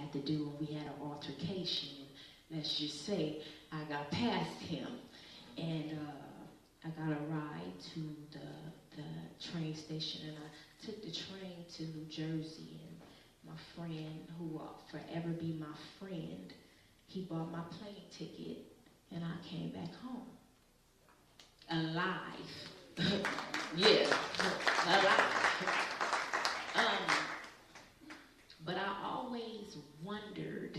had to do, and we had an altercation. And let's just say I got past him, and I got a ride to the train station, and I took the train to New Jersey, and my friend, who will forever be my friend, he bought my plane ticket, and I came back home. Alive. Yeah, alive. But I always wondered,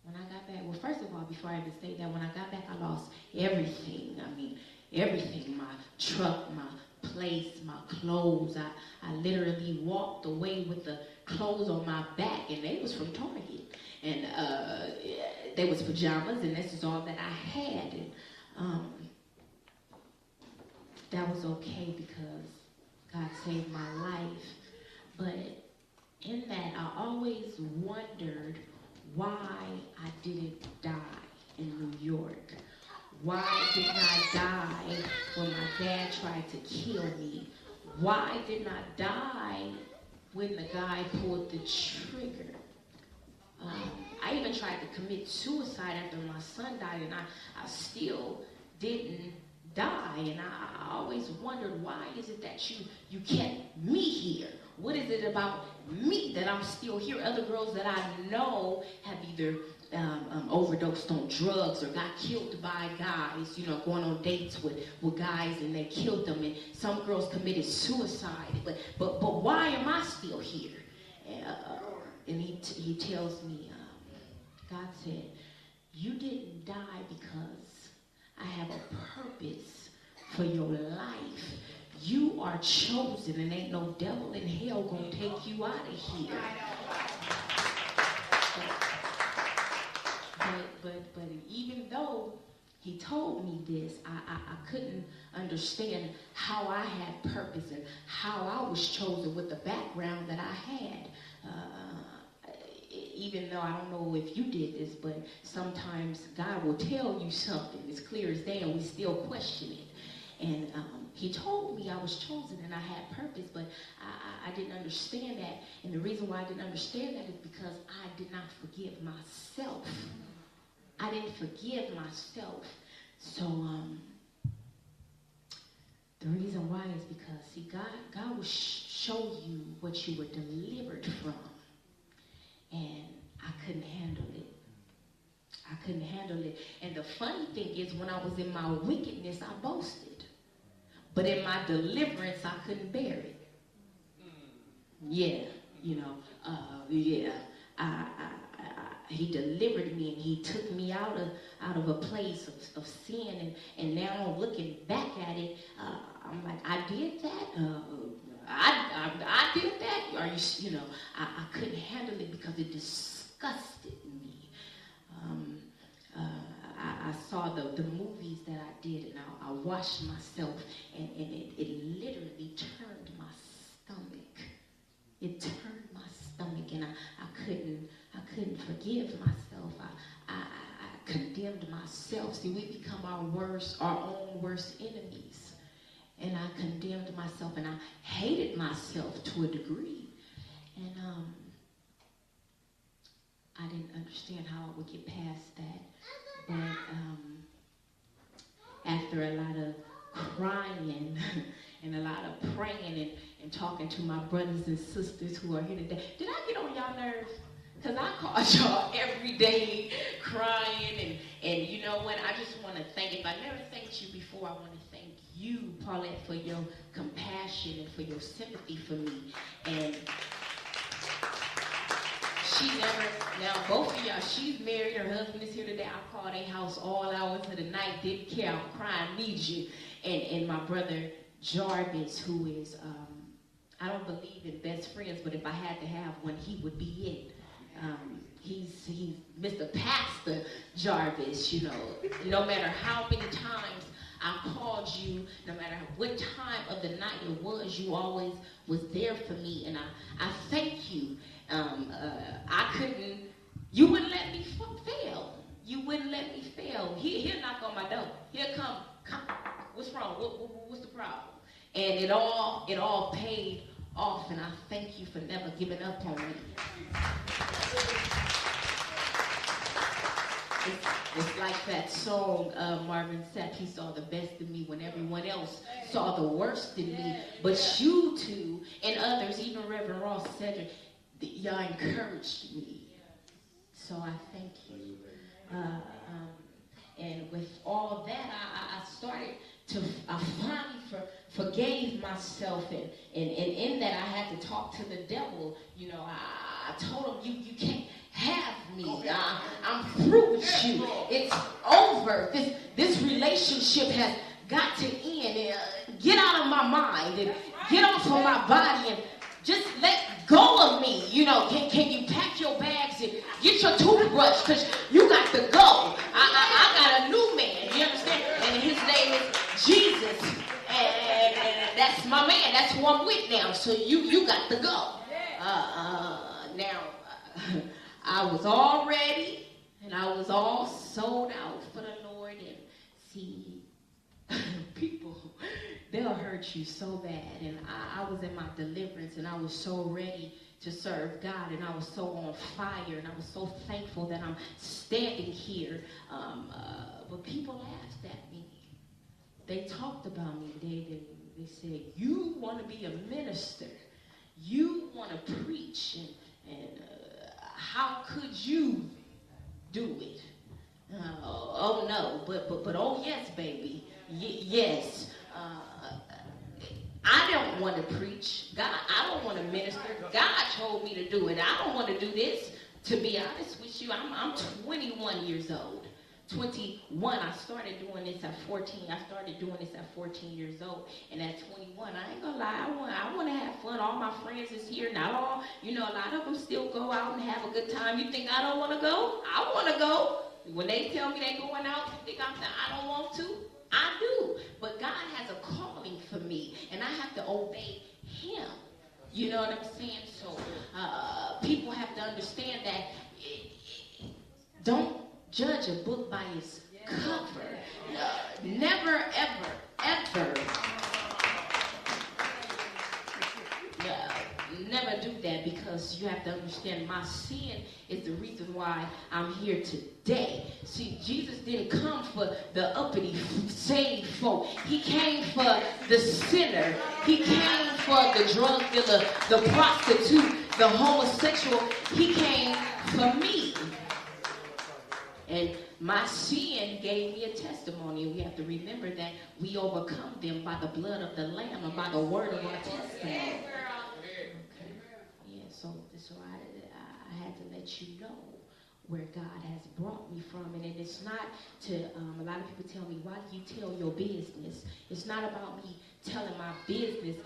when I got back, well, first of all, before I even say that, when I got back, I lost everything. I mean, everything, my truck, my place, my clothes. I literally walked away with the clothes on my back, and they was from Target. And they was pajamas, and this is all that I had. And that was okay because God saved my life. But in that, I always wondered why I didn't die in New York. Why didn't I die when my dad tried to kill me? Why didn't I die when the guy pulled the trigger? I even tried to commit suicide after my son died, and I still didn't die. And I always wondered, why is it that you kept me here? What is it about me that I'm still here? Other girls that I know have either overdosed on drugs or got killed by guys, you know, going on dates with guys and they killed them. And some girls committed suicide. But why am I still here? And he tells me, God said, you didn't die because I have a purpose for your life. You are chosen, and ain't no devil in hell gonna take you out of here. But even though he told me this, I couldn't understand how I had purpose and how I was chosen with the background that I had. Even though I don't know if you did this, but sometimes God will tell you something as clear as day, and we still question it. And he told me I was chosen and I had purpose, but I didn't understand that. And the reason why I didn't understand that is because I did not forgive myself. I didn't forgive myself. So the reason why is because, see, God will show you what you were delivered from. And I couldn't handle it. I couldn't handle it. And the funny thing is, when I was in my wickedness, I boasted. But in my deliverance, I couldn't bear it. Yeah, you know, he delivered me, and he took me out of a place of sin. And now looking back at it, I'm like, I did that? I did that? Are you know, I couldn't handle it because it disgusted me. I saw the movies that I did, and I watched myself, and it literally turned my stomach. It turned my stomach, and I couldn't forgive myself. I condemned myself. See, we become our own worst enemies. And I condemned myself, and I hated myself to a degree. And I didn't understand how I would get past that. But after a lot of crying and a lot of praying and talking to my brothers and sisters who are here today, did I get on y'all nerves? Because I called y'all every day crying. And you know what? I just want to thank, if I never thanked you before, I want to thank you, Paulette, for your compassion and for your sympathy for me. And she never, now both of y'all, she's married, her husband is here today. I called their house all hours of the night, didn't care, I'm crying, need you. And my brother Jarvis, who is, I don't believe in best friends, but if I had to have one, he would be it. He's Mr. Pastor Jarvis, you know. No matter how many times I called you, no matter what time of the night it was, you always was there for me, and I thank you. You wouldn't let me fail. You wouldn't let me fail. He'll knock on my door. He'll come, what's wrong? What's the problem? And it all paid off, and I thank you for never giving up on me. It's like that song Marvin Sapp, he saw the best in me when everyone else saw the worst in me. But you two and others, even Reverend Ross Cedric, y'all encouraged me. So I thank you. And with all that, I started to, I finally forgave myself. And in that, I had to talk to the devil. You know, I told him, you can't have me. I'm through with you. It's over. This relationship has got to end. Get out of my mind and get off of my body and just let go of me. You know, can you pack your bags and get your toothbrush, because you got to go. I got a new man, you understand? And his name is Jesus. And that's my man. That's who I'm with now. So you got to go. Now, I was all ready and I was all sold out for the Lord. And see, people, they'll hurt you so bad. And I was in my deliverance and I was so ready to serve God, and I was so on fire, and I was so thankful that I'm standing here. But people laughed at me. They talked about me. They said, you want to be a minister. You want to preach. And how could you do it? Oh no, but oh yes, baby. Yes. I don't want to preach. God, I don't want to minister. God told me to do it. I don't want to do this. To be honest with you, I'm 21 years old. 21. I started doing this at 14. I started doing this at 14 years old. And at 21, I ain't gonna lie, I want to have fun. All my friends is here. Not all, a lot of them still go out and have a good time. You think I don't want to go? I want to go. When they tell me they going out, you think I don't want to? I do. But God has a calling for me, and I have to obey him. You know what I'm saying? So people have to understand that don't judge a book by its cover. Never, ever, ever. Never do that, because you have to understand my sin is the reason why I'm here today. See, Jesus didn't come for the uppity, saved folk. He came for the sinner. He came for the drug dealer, the prostitute, the homosexual. He came for me. And my sin gave me a testimony. We have to remember that we overcome them by the blood of the Lamb and by the word of our testimony. So I had to let you know where God has brought me from. And it's not to, a lot of people tell me, why do you tell your business? It's not about me telling my business.